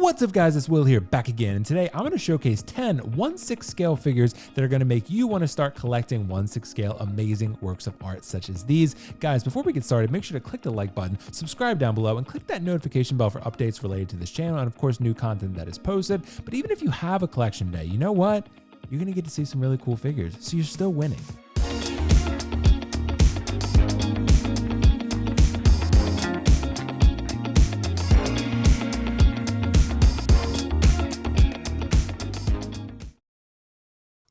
What's up guys, it's Will here, back again, and today I'm going to showcase 10 1/6 scale figures that are going to make you want to start collecting 1/6 scale amazing works of art such as these. Guys, before we get started, make sure to click the like button, subscribe down below, and click that notification bell for updates related to this channel and of course new content that is posted. But even if you have a collection day, you know what? You're going to get to see some really cool figures, so you're still winning.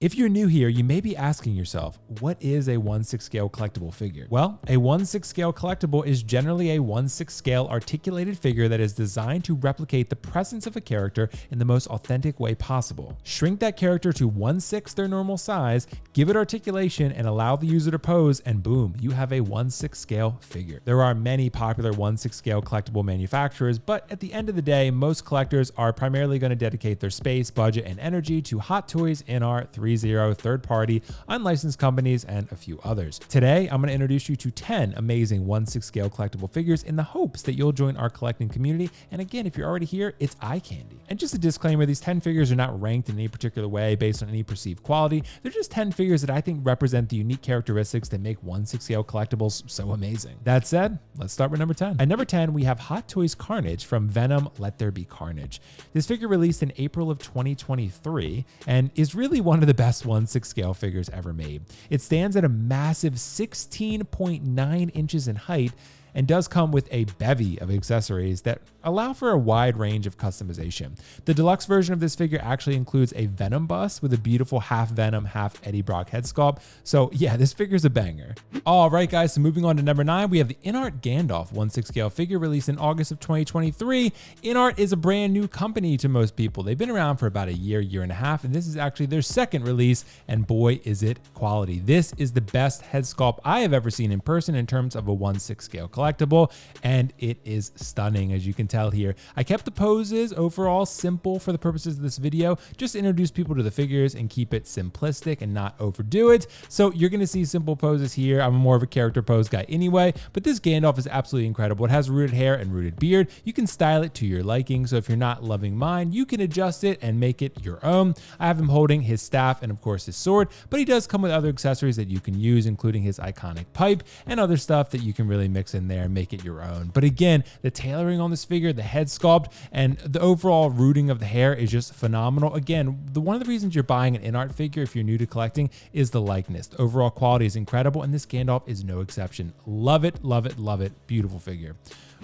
If you're new here, you may be asking yourself, what is a 1/6 scale collectible figure? Well, a 1/6 scale collectible is generally a 1/6 scale articulated figure that is designed to replicate the presence of a character in the most authentic way possible. Shrink that character to 1/6 their normal size, give it articulation, and allow the user to pose, and boom, you have a 1/6 scale figure. There are many popular 1/6 scale collectible manufacturers, but at the end of the day, most collectors are primarily going to dedicate their space, budget, and energy to Hot Toys, InArt, 3 third-party, unlicensed companies, and a few others. Today, I'm going to introduce you to 10 amazing 1/6 scale collectible figures in the hopes that you'll join our collecting community. And again, if you're already here, it's eye candy. And just a disclaimer, these 10 figures are not ranked in any particular way based on any perceived quality. They're just 10 figures that I think represent the unique characteristics that make 1/6 scale collectibles so amazing. That said, let's start with number 10. At number 10, we have Hot Toys Carnage from Venom Let There Be Carnage. This figure released in April of 2023 and is really one of the best 1/6 scale figures ever made. It stands at a massive 16.9 inches in height and does come with a bevy of accessories that allow for a wide range of customization. The deluxe version of this figure actually includes a Venom bust with a beautiful half Venom, half Eddie Brock head sculpt. So yeah, this figure's a banger. All right guys, so moving on to number 9, we have the InArt Gandalf 1/6 scale figure released in August of 2023. InArt is a brand new company to most people. They've been around for about a year and a half, and this is actually their second release, and boy is it quality. This is the best head sculpt I have ever seen in person in terms of a 1/6 scale collectible, and it is stunning, as you can tell here. I kept the poses overall simple for the purposes of this video, just to introduce people to the figures and keep it simplistic and not overdo it. So you're going to see simple poses here. I'm more of a character pose guy anyway, but this Gandalf is absolutely incredible. It has rooted hair and rooted beard. You can style it to your liking, so if you're not loving mine, you can adjust it and make it your own. I have him holding his staff and of course his sword, but he does come with other accessories that you can use, including his iconic pipe and other stuff that you can really mix in there and make it your own. But again, the tailoring on this figure, the head sculpt, and the overall rooting of the hair is just phenomenal. Again, one of the reasons you're buying an InArt figure if you're new to collecting is the likeness. The overall quality is incredible, and this Gandalf is no exception. Love it, love it, love it. Beautiful figure.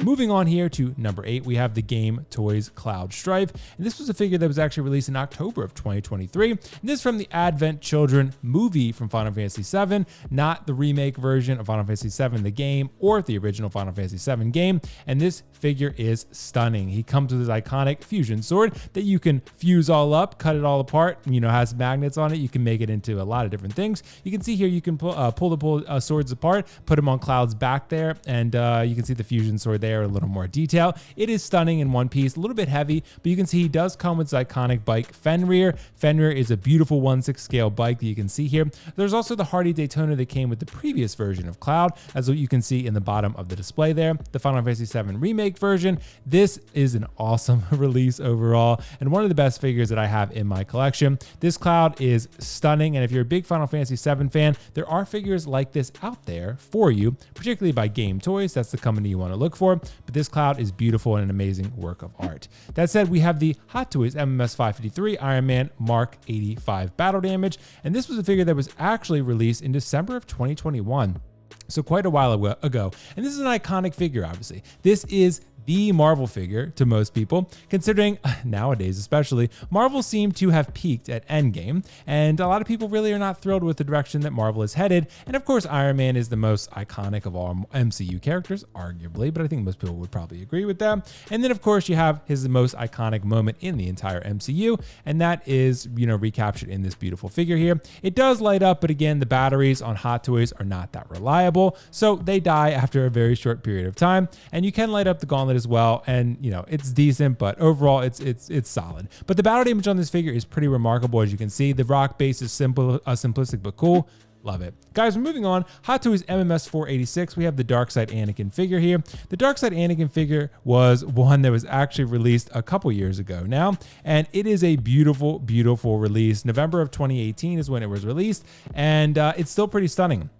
Moving on here to number 8, we have the Game Toys Cloud Strife. And this was a figure that was actually released in October of 2023. And this is from the Advent Children movie from Final Fantasy VII, not the remake version of Final Fantasy VII, the game, or the original Final Fantasy VII game. And this figure is stunning. He comes with his iconic fusion sword that you can fuse all up, cut it all apart, has magnets on it. You can make it into a lot of different things. You can see here, you can pull the swords apart, put them on Cloud's back there, and you can see the fusion sword there, a little more detail. It is stunning in one piece, a little bit heavy, but you can see he does come with his iconic bike Fenrir. Fenrir is a beautiful 1/6 scale bike that you can see here. There's also the Hardy Daytona that came with the previous version of Cloud, as what you can see in the bottom of the display there. The Final Fantasy VII remake version. This is an awesome release overall, and one of the best figures that I have in my collection. This Cloud is stunning, and if you're a big Final Fantasy VII fan, there are figures like this out there for you, particularly by Game Toys. That's the company you want to look for. But this Cloud is beautiful and an amazing work of art. That said, we have the Hot Toys MMS 553 Iron Man Mark 85 Battle Damage, and this was a figure that was actually released in December of 2021. So quite a while ago. And this is an iconic figure, obviously. This is the Marvel figure to most people, considering nowadays especially, Marvel seemed to have peaked at Endgame, and a lot of people really are not thrilled with the direction that Marvel is headed. And of course, Iron Man is the most iconic of all MCU characters, arguably, but I think most people would probably agree with that. And then of course, you have his most iconic moment in the entire MCU, and that is, recaptured in this beautiful figure here. It does light up, but again, the batteries on Hot Toys are not that reliable, so they die after a very short period of time. And you can light up the gauntlet as well, and it's decent, but overall it's solid. But the battle damage on this figure is pretty remarkable. As you can see, the rock base is simplistic but cool. Love it. Guys, we're moving on. Hot Toys MMS 486. We have the Darkside Anakin figure here. The Darkside Anakin figure was one that was actually released a couple years ago now, and it is a beautiful, beautiful release. November of 2018 is when it was released, and it's still pretty stunning.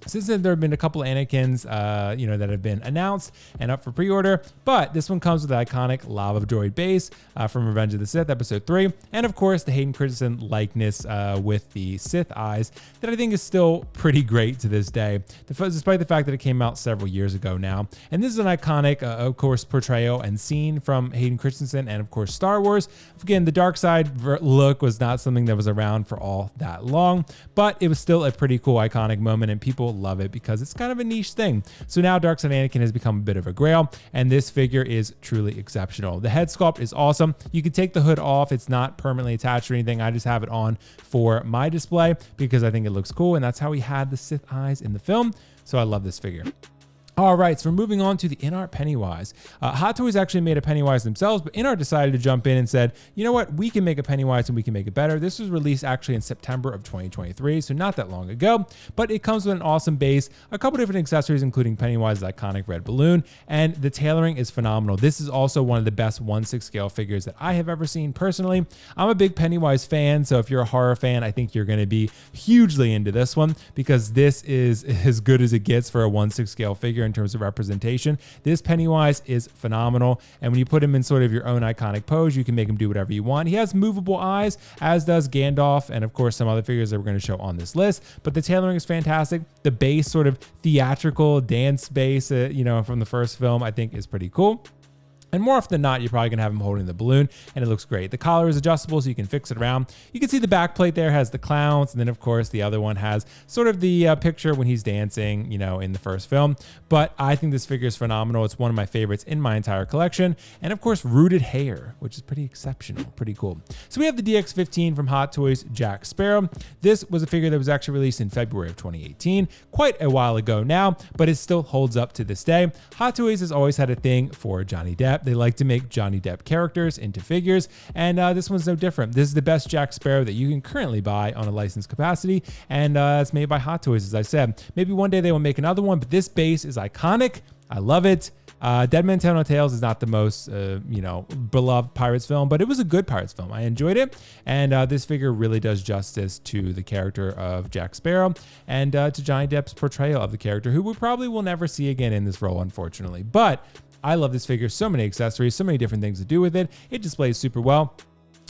Since then, there have been a couple of Anakins, that have been announced and up for pre-order, but this one comes with the iconic Lava Droid base from Revenge of the Sith Episode 3, and of course, the Hayden Christensen likeness with the Sith eyes that I think is still pretty great to this day, despite the fact that it came out several years ago now. And this is an iconic, of course, portrayal and scene from Hayden Christensen and, of course, Star Wars. Again, the dark side look was not something that was around for all that long, but it was still a pretty cool, iconic moment, and people love it because it's kind of a niche thing. So now Darkside Anakin has become a bit of a grail, and this figure is truly exceptional. The head sculpt is awesome. You can take the hood off. It's not permanently attached or anything. I just have it on for my display because I think it looks cool, and that's how he had the Sith eyes in the film. So I love this figure. All right, so we're moving on to the InArt Pennywise. Hot Toys actually made a Pennywise themselves, but InArt decided to jump in and said, you know what, we can make a Pennywise and we can make it better. This was released actually in September of 2023, so not that long ago, but it comes with an awesome base, a couple different accessories, including Pennywise's iconic red balloon, and the tailoring is phenomenal. This is also one of the best 1/6 scale figures that I have ever seen personally. I'm a big Pennywise fan, so if you're a horror fan, I think you're going to be hugely into this one because this is as good as it gets for a 1/6 scale figure in terms of representation. This Pennywise is phenomenal, and when you put him in sort of your own iconic pose, you can make him do whatever you want. He has movable eyes, as does Gandalf, and of course some other figures that we're going to show on this list, but the tailoring is fantastic. The base, sort of theatrical dance base, from the first film, I think is pretty cool. And more often than not, you're probably going to have him holding the balloon, and it looks great. The collar is adjustable, so you can fix it around. You can see the back plate there has the clowns, and then, of course, the other one has sort of the picture when he's dancing, in the first film. But I think this figure is phenomenal. It's one of my favorites in my entire collection. And, of course, rooted hair, which is pretty exceptional, pretty cool. So we have the DX-15 from Hot Toys Jack Sparrow. This was a figure that was actually released in February of 2018, quite a while ago now, but it still holds up to this day. Hot Toys has always had a thing for Johnny Depp. They like to make Johnny Depp characters into figures, and this one's no different. This is the best Jack Sparrow that you can currently buy on a licensed capacity, and it's made by Hot Toys, as I said. Maybe one day they will make another one, but this base is iconic. I love it. Dead Man Tell No Tales is not the most, beloved Pirates film, but it was a good Pirates film. I enjoyed it, and this figure really does justice to the character of Jack Sparrow and to Johnny Depp's portrayal of the character, who we probably will never see again in this role, unfortunately. But I love this figure. So many accessories, so many different things to do with it. It displays super well.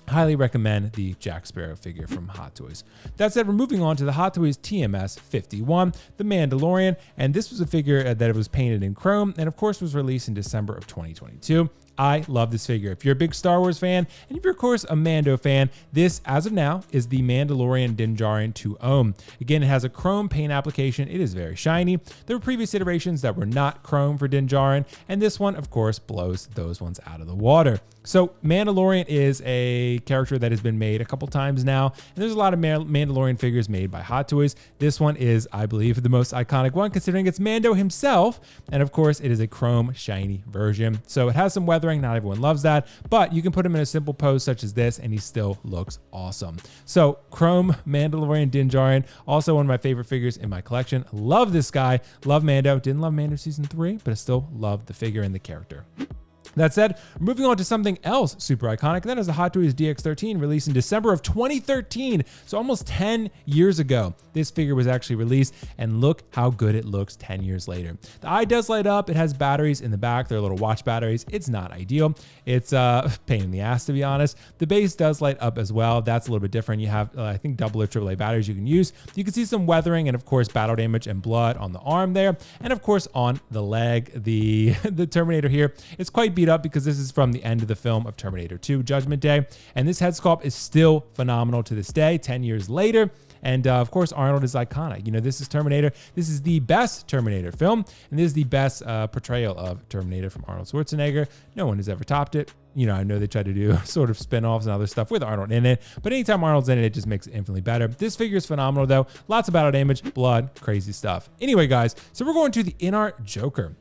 Highly recommend the Jack Sparrow figure from Hot Toys. That said, we're moving on to the Hot Toys TMS 51, the Mandalorian, and this was a figure that was painted in chrome and of course was released in December of 2022. I love this figure. If you're a big Star Wars fan, and if you're, of course, a Mando fan, this, as of now, is the Mandalorian Din Djarin 2 Ohm. Again, it has a chrome paint application. It is very shiny. There were previous iterations that were not chrome for Din Djarin, and this one, of course, blows those ones out of the water. So Mandalorian is a character that has been made a couple times now, and there's a lot of Mandalorian figures made by Hot Toys. This one is, I believe, the most iconic one, considering it's Mando himself, and of course, it is a chrome shiny version. So it has some weathering. Not everyone loves that, but you can put him in a simple pose such as this, and he still looks awesome. So chrome Mandalorian Din Djarin, also one of my favorite figures in my collection. Love this guy. Love Mando. Didn't love Mando season 3, but I still love the figure and the character. That said, moving on to something else super iconic, that is the Hot Toys DX-13, released in December of 2013, so almost 10 years ago. This figure was actually released, and look how good it looks 10 years later. The eye does light up. It has batteries in the back. They're little watch batteries. It's not ideal. It's a pain in the ass, to be honest. The base does light up as well. That's a little bit different. You have, I think, double or AAA batteries you can use. You can see some weathering and, of course, battle damage and blood on the arm there, and, of course, on the leg. The Terminator here is quite beat up because this is from the end of the film of Terminator 2 Judgment Day, and this head sculpt is still phenomenal to this day, 10 years later. And of course, Arnold is iconic. This is Terminator. This is the best Terminator film, and this is the best portrayal of Terminator from Arnold Schwarzenegger. No one has ever topped it. I know they try to do sort of spin-offs and other stuff with Arnold in it, but anytime Arnold's in it, it just makes it infinitely better. This figure is phenomenal, though. Lots of battle damage, blood, crazy stuff. Anyway, guys, so we're going to the InArt Joker.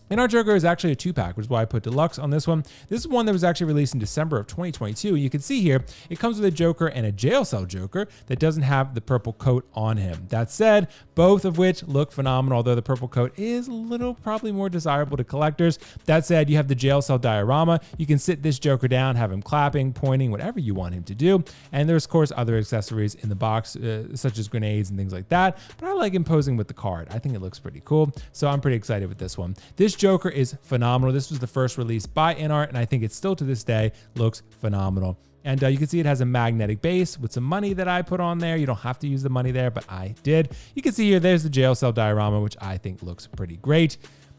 InArt Joker is actually a 2-pack, which is why I put deluxe on this one. This is one that was actually released in December of 2022. You can see here, it comes with a Joker and a jail cell Joker that doesn't have the purple coat on him. That said, both of which look phenomenal, although the purple coat is a little probably more desirable to collectors. That said, you have the jail cell diorama. You can sit this Joker down, have him clapping, pointing, whatever you want him to do. And there's, of course, other accessories in the box, such as grenades and things like that. But I like him posing with the card. I think it looks pretty cool. So I'm pretty excited with this one. This Joker is phenomenal. This was the first release by InArt, and I think it still to this day looks phenomenal. And you can see it has a magnetic base with some money that I put on there. You don't have to use the money there, but I did. You can see here, there's the jail cell diorama, which I think looks pretty great.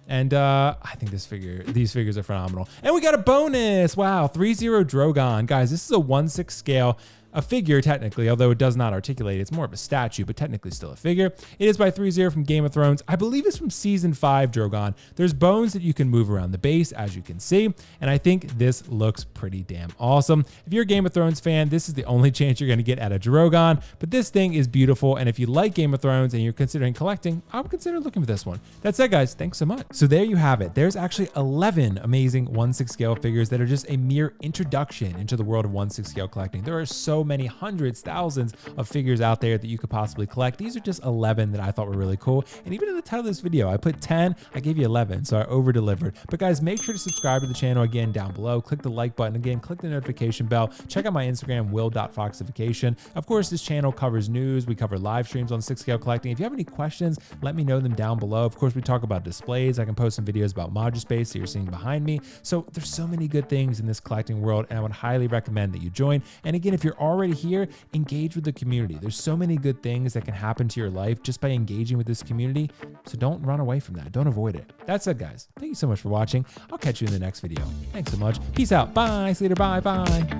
And I think these figures are phenomenal. And we got a bonus. Wow, 3-0 Drogon. Guys, this is a 1/6 scale. A figure, technically, although it does not articulate. It's more of a statue, but technically still a figure. It is by 3-0 from Game of Thrones. I believe it's from Season 5 Drogon. There's bones that you can move around the base, as you can see, and I think this looks pretty damn awesome. If you're a Game of Thrones fan, this is the only chance you're going to get at a Drogon, but this thing is beautiful, and if you like Game of Thrones and you're considering collecting, I would consider looking for this one. That said, guys, thanks so much. So there you have it. There's actually 11 amazing 1/6 scale figures that are just a mere introduction into the world of 1/6 scale collecting. There are so many hundreds, thousands of figures out there that you could possibly collect. These are just 11 that I thought were really cool. And even in the title of this video, I put 10, I gave you 11, so I over-delivered. But guys, make sure to subscribe to the channel again down below. Click the like button again, click the notification bell. Check out my Instagram, will.foxification. Of course, this channel covers news. We cover live streams on 6 scale collecting. If you have any questions, let me know them down below. Of course, we talk about displays. I can post some videos about Module Space that you're seeing behind me. So there's so many good things in this collecting world, and I would highly recommend that you join. And again, if you're already here, engage with the community. There's so many good things that can happen to your life just by engaging with this community. So don't run away from that. Don't avoid it. That's it, guys. Thank you so much for watching. I'll catch you in the next video. Thanks so much. Peace out. Bye. See you later. Bye. Bye.